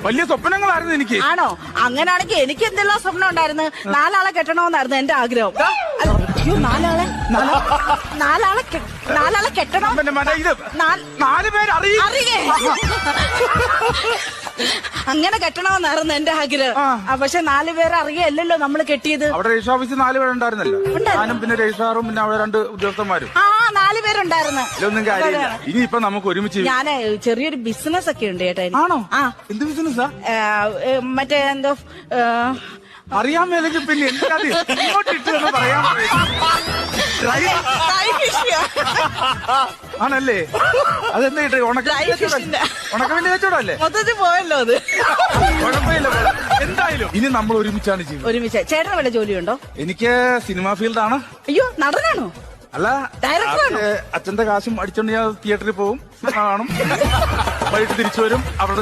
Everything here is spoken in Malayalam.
വലിയ സ്വപ്നങ്ങളായിരുന്നു എനിക്ക്. ആണോ? അങ്ങനാണെങ്കിൽ എനിക്ക് എന്തെല്ലാം സ്വപ്നം ഉണ്ടായിരുന്നു. 4 ആളെ കെട്ടണമെന്നായിരുന്നു എന്റെ ആഗ്രഹം. അയ്യോ, 4 ആളെ കെട്ടണം. ഇത് 4 പേര് അറിയേ അങ്ങനെ കെട്ടണമെന്നായിരുന്നു എന്റെ ആഗ്രഹം. പക്ഷെ 4 പേരെ അറിയല്ലോ നമ്മള് കെട്ടിയത്. അവിടെ രജിസ്റ്റർ ഓഫീസിൽ 4 പേരുണ്ടായിരുന്നല്ലോ. ഞാനും പിന്നെ രജിസ്ട്രാറും പിന്നെ അവിടെ 2 ഉദ്യോഗസ്ഥന്മാരും. 4 പേരുണ്ടായിരുന്നു. ഇതൊന്നും കാര്യമില്ല. ഇനിയിപ്പൊ നമുക്ക് ഒരുമിച്ച് ഞാന് ചെറിയൊരു ബിസിനസ് ഒക്കെ ഉണ്ട് ചേട്ടാ. ആണോ? എന്ത് ബിസിനസ്സാ? മറ്റേ എന്തോ അറിയാൻ മേലെങ്കിൽ പിന്നെ എന്തിനാ ഇങ്ങോട്ടിട്ടെന്ന് പറയാൻ ആണല്ലേ? അതെന്താ ഉണക്കമില്ല കച്ചവടല്ലേ? മൊത്തത്തിൽ പോയല്ലോ അത്. കുഴപ്പമില്ല. എന്തായാലും ഇനി നമ്മൾ ഒരുമിച്ചാണ് ചെയ്യുന്നത്. ഒരുമിച്ച്. ചേട്ടന് വല്ല ജോലിയുണ്ടോ? എനിക്ക് സിനിമാ ഫീൽഡാണ്. അയ്യോ, നടനാണോ? അല്ല, അച്ഛന്റെ കാശും അടിച്ചോണ്ട് ഞാൻ തിയേറ്ററിൽ പോകും, കാണും, വൈകിട്ട് തിരിച്ചു വരും. അവരുടെ